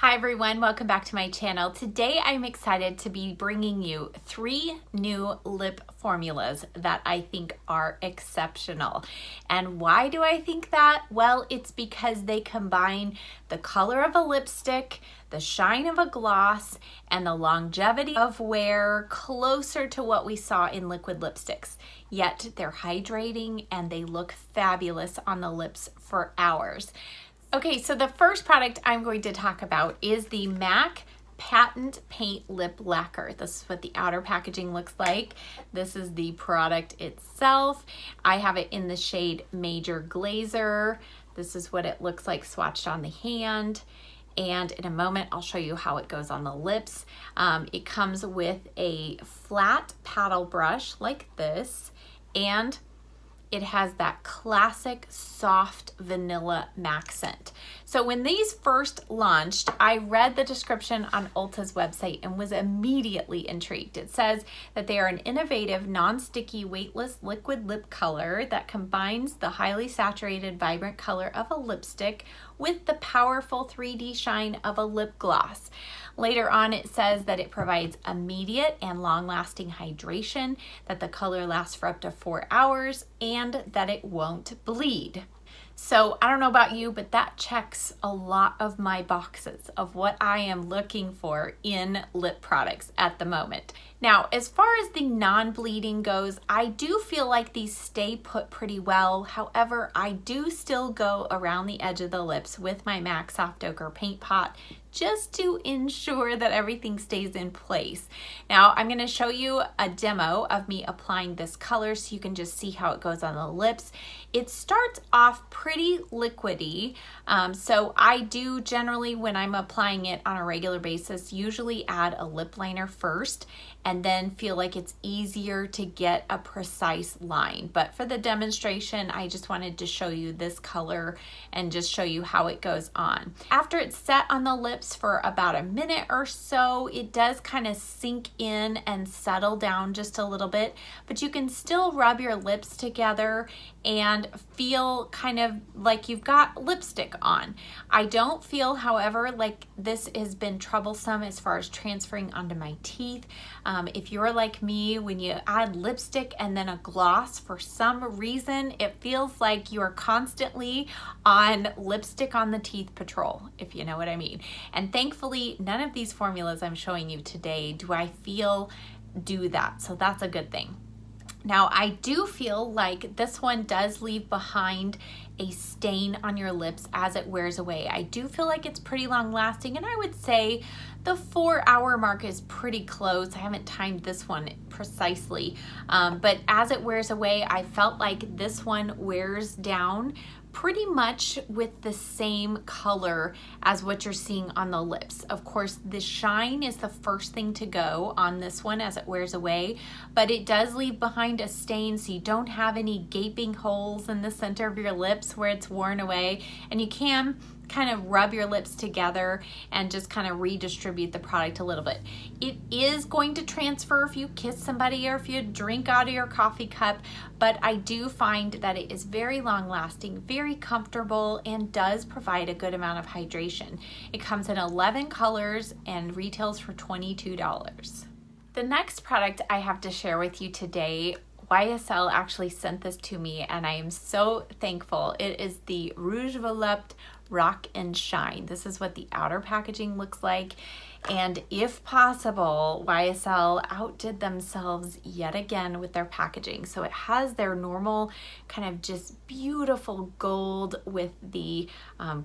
Hi everyone, welcome back to my channel. Today I'm excited to be bringing you 3 new lip formulas that I think are exceptional. And why do I think that? Well, it's because they combine the color of a lipstick, the shine of a gloss, and the longevity of wear closer to what we saw in liquid lipsticks. Yet they're hydrating and they look fabulous on the lips for hours. Okay, so the first product I'm going to talk about is the MAC Patent Paint Lip Lacquer. This is what the outer packaging looks like. This is the product itself. I have it in the shade Major Glazer. This is what it looks like swatched on the hand. And in a moment, I'll show you how it goes on the lips. It comes with a flat paddle brush like this, and it has that classic soft vanilla MAC scent. So when these first launched, I read the description on Ulta's website and was immediately intrigued. It says that they are an innovative, non-sticky, weightless liquid lip color that combines the highly saturated, vibrant color of a lipstick with the powerful 3D shine of a lip gloss. Later on, it says that it provides immediate and long-lasting hydration, that the color lasts for up to 4 hours, and that it won't bleed. So I don't know about you, but that checks a lot of my boxes of what I am looking for in lip products at the moment. Now, as far as the non-bleeding goes, I do feel like these stay put pretty well. However, I do still go around the edge of the lips with my MAC Soft Ochre paint pot just to ensure that everything stays in place. Now, I'm going to show you a demo of me applying this color so you can just see how it goes on the lips. It starts off pretty liquidy, so I do generally, when I'm applying it on a regular basis, usually add a lip liner first and then feel like it's easier to get a precise line. But for the demonstration, I just wanted to show you this color and just show you how it goes on. After it's set on the lips for about a minute or so, it does kind of sink in and settle down just a little bit, but you can still rub your lips together and feel kind of like you've got lipstick on. I don't feel, however, like this has been troublesome as far as transferring onto my teeth. If you're like me, when you add lipstick and then a gloss, for some reason, it feels like you are constantly on lipstick on the teeth patrol, if you know what I mean. And thankfully, none of these formulas I'm showing you today do I feel do that, so that's a good thing. Now, I do feel like this one does leave behind a stain on your lips as it wears away. I do feel like it's pretty long lasting, and I would say the 4-hour mark is pretty close. I haven't timed this one precisely, but as it wears away, I felt like this one wears down pretty much with the same color as what you're seeing on the lips. Of course, the shine is the first thing to go on this one as it wears away, but it does leave behind a stain, so you don't have any gaping holes in the center of your lips where it's worn away, and you can kind of rub your lips together and just kind of redistribute the product a little bit. It is going to transfer if you kiss somebody or if you drink out of your coffee cup, but I do find that it is very long lasting, very comfortable, and does provide a good amount of hydration. It comes in 11 colors and retails for $22. The next product I have to share with you today, YSL actually sent this to me and I am so thankful. It is the Rouge Volupte Rock and Shine. This is what the outer packaging looks like, and if possible, YSL outdid themselves yet again with their packaging. So it has their normal kind of just beautiful gold with the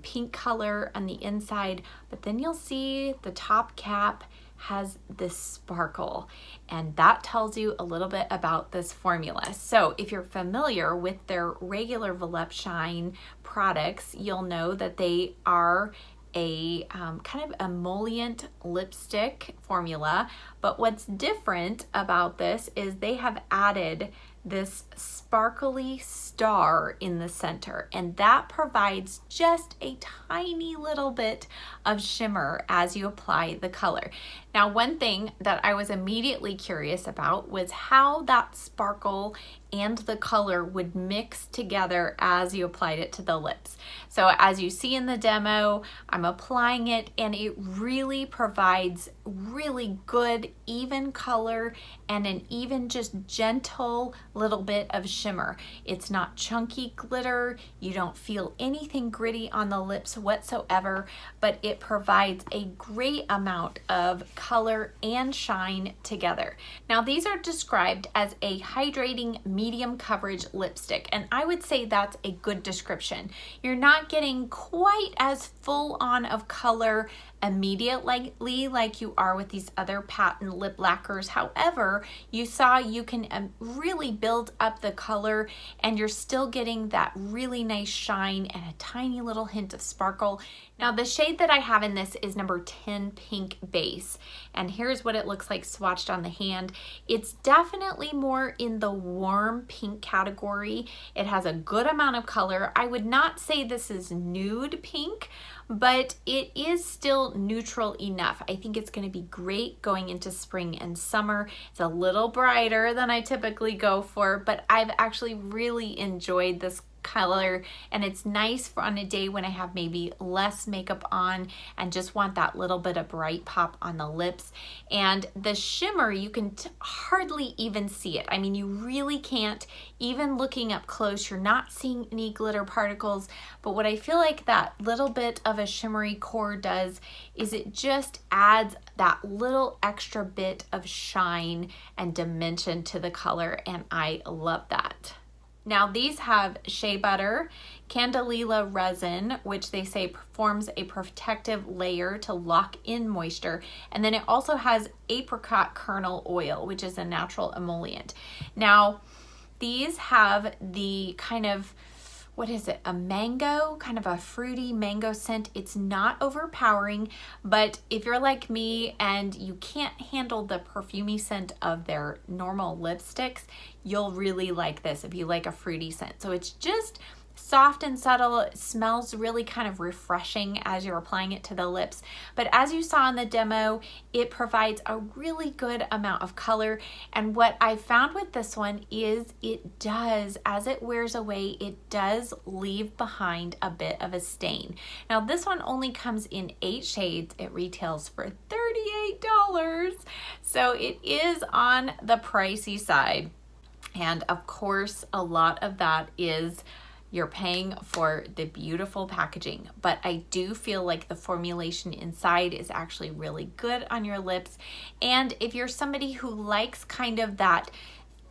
pink color on the inside, but then you'll see the top cap has this sparkle, and that tells you a little bit about this formula. So if you're familiar with their regular Volupte Shine products, you'll know that they are a kind of emollient lipstick formula, but what's different about this is they have added this sparkly star in the center, and that provides just a tiny little bit of shimmer as you apply the color. Now, one thing that I was immediately curious about was how that sparkle and the color would mix together as you applied it to the lips. So as you see in the demo, I'm applying it and it really provides really good even color and an even just gentle little bit of shimmer. It's not chunky glitter, you don't feel anything gritty on the lips whatsoever, but it provides a great amount of color and shine together. Now, these are described as a hydrating medium coverage lipstick, and I would say that's a good description. You're not getting quite as full on of color immediately like you are with these other patent lip lacquers. However, you saw you can really build up the color and you're still getting that really nice shine and a tiny little hint of sparkle. Now, the shade that I have in this is number 10 Pink Base, and here's what it looks like swatched on the hand. It's definitely more in the warm pink category. It has a good amount of color. I would not say this is nude pink, but it is still neutral enough. I think it's going to be great going into spring and summer. It's a little brighter than I typically go for, but I've actually really enjoyed this color, and it's nice for on a day when I have maybe less makeup on and just want that little bit of bright pop on the lips. And the shimmer, you can hardly even see it. I mean, you really can't. Even looking up close, you're not seeing any glitter particles, but what I feel like that little bit of a shimmery core does is it just adds that little extra bit of shine and dimension to the color, and I love that. Now, these have shea butter, candelilla resin, which they say forms a protective layer to lock in moisture, and then it also has apricot kernel oil, which is a natural emollient. Now, these have the kind of, what is it, a mango, kind of a fruity mango scent. It's not overpowering, but if you're like me and you can't handle the perfumey scent of their normal lipsticks, you'll really like this if you like a fruity scent. So it's just soft and subtle. It smells really kind of refreshing as you're applying it to the lips. But as you saw in the demo, it provides a really good amount of color. And what I found with this one is it does, as it wears away, it does leave behind a bit of a stain. Now, this one only comes in 8 shades. It retails for $38. So it is on the pricey side. And of course, a lot of that is you're paying for the beautiful packaging, but I do feel like the formulation inside is actually really good on your lips. And if you're somebody who likes kind of that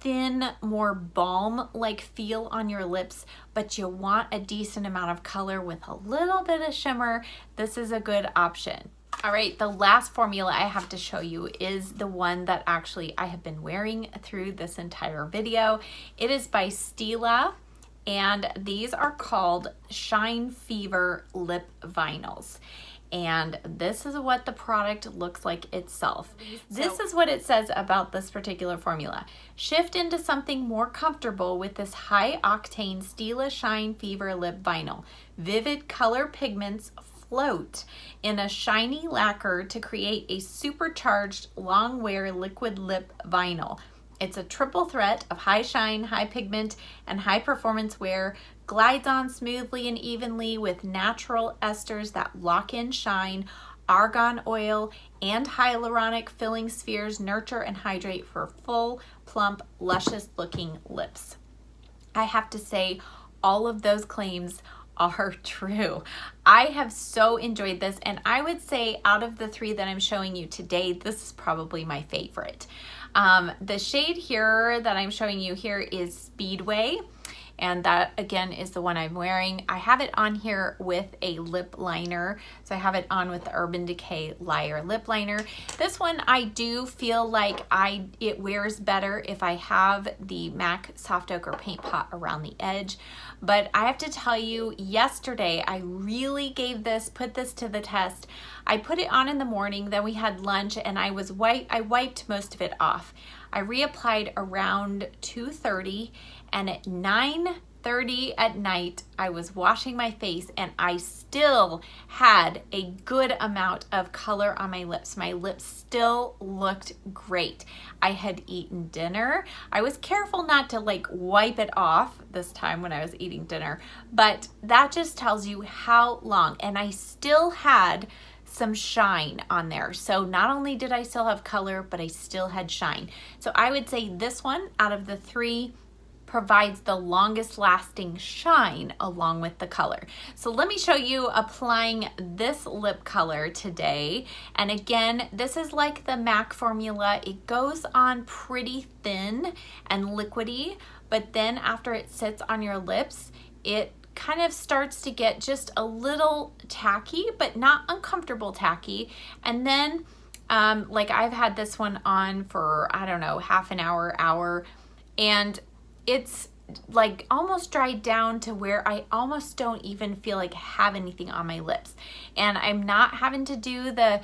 thin, more balm-like feel on your lips, but you want a decent amount of color with a little bit of shimmer, this is a good option. All right, the last formula I have to show you is the one that actually I have been wearing through this entire video. It is by Stila, and these are called Shine Fever Lip Vinyls. And this is what the product looks like itself. This is what it says about this particular formula. Shift into something more comfortable with this high-octane Stila Shine Fever Lip Vinyl. Vivid color pigments float in a shiny lacquer to create a supercharged long wear liquid lip vinyl. It's a triple threat of high shine, high pigment, and high performance wear, glides on smoothly and evenly with natural esters that lock in shine, argan oil, and hyaluronic filling spheres nurture and hydrate for full, plump, luscious looking lips. I have to say, all of those claims are true. I have so enjoyed this, and I would say out of the 3 that I'm showing you today, this is probably my favorite. The shade here that I'm showing you here is Speedway, and that again is the one I'm wearing. I have it on here with a lip liner, so I have it on with the Urban Decay Liar lip liner. This one I do feel like it wears better if I have the MAC Soft Ochre Paint Pot around the edge. But I have to tell you, yesterday I really put this to the test. I put it on in the morning, then we had lunch, and I wiped most of it off. I reapplied around 2:30, and at 9:30 at night, I was washing my face and I still had a good amount of color on my lips. My lips still looked great. I had eaten dinner. I was careful not to like wipe it off this time when I was eating dinner, but that just tells you how long. And I still had some shine on there. So not only did I still have color, but I still had shine. So I would say this one out of the three provides the longest lasting shine along with the color. So let me show you applying this lip color today. And again, this is like the MAC formula. It goes on pretty thin and liquidy, but then after it sits on your lips, it kind of starts to get just a little tacky, but not uncomfortable tacky. And then like I've had this one on for, I don't know, half an hour, and it's like almost dried down to where I almost don't even feel like I have anything on my lips. And I'm not having to do the,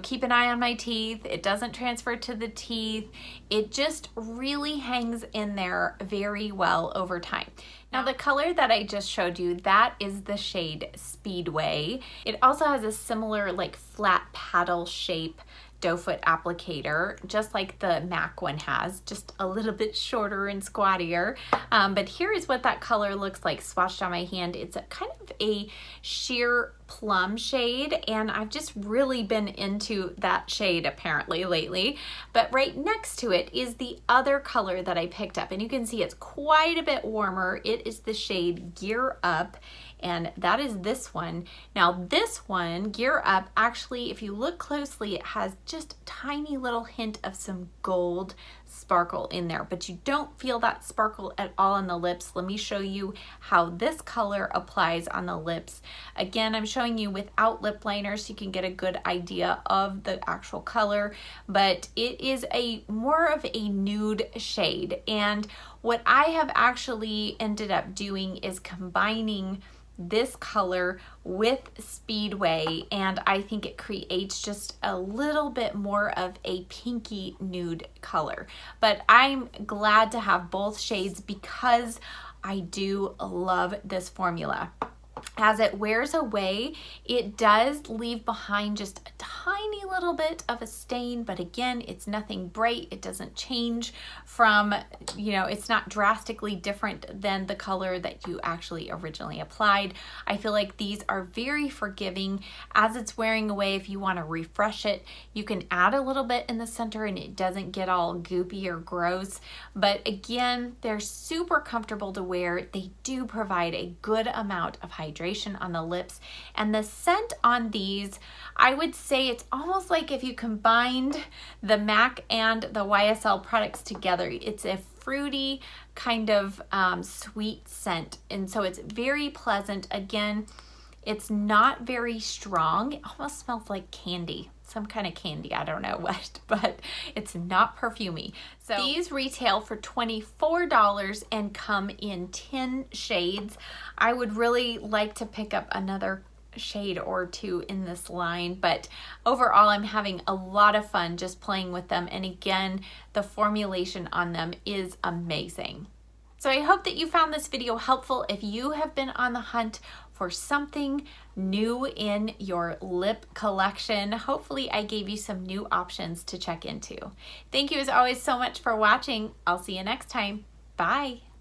keep an eye on my teeth. It doesn't transfer to the teeth. It just really hangs in there very well over time. Now the color that I just showed you, that is the shade Speedway. It also has a similar like flat paddle shape doe foot applicator, just like the MAC one has, just a little bit shorter and squattier. But here is what that color looks like swatched on my hand. It's a kind of a sheer plum shade, and I've just really been into that shade apparently lately. But right next to it is the other color that I picked up, and you can see it's quite a bit warmer. It is the shade Gear Up, and that is this one. Now this one, Gear Up, actually, if you look closely, it has just a tiny little hint of some gold sparkle in there, but you don't feel that sparkle at all on the lips. Let me show you how this color applies on the lips. Again, I'm showing you without lip liner so you can get a good idea of the actual color, but it is a more of a nude shade. And what I have actually ended up doing is combining this color with Speedway, and I think it creates just a little bit more of a pinky nude color. But I'm glad to have both shades because I do love this formula. As it wears away, it does leave behind just a tiny little bit of a stain, but again, it's nothing bright. It doesn't change from, it's not drastically different than the color that you actually originally applied. I feel like these are very forgiving. As it's wearing away, if you want to refresh it, you can add a little bit in the center and it doesn't get all goopy or gross. But again, they're super comfortable to wear. They do provide a good amount of hydration on the lips, and the scent on these, I would say it's almost like if you combined the MAC and the YSL products together. It's a fruity kind of sweet scent, and so it's very pleasant. Again, it's not very strong. It almost smells like candy, some kind of candy, I don't know what, but it's not perfumey. So these retail for $24 and come in 10 shades. I would really like to pick up another shade or two in this line, but overall I'm having a lot of fun just playing with them, and again, the formulation on them is amazing. So I hope that you found this video helpful. If you have been on the hunt for something new in your lip collection, hopefully I gave you some new options to check into. Thank you as always so much for watching. I'll see you next time. Bye.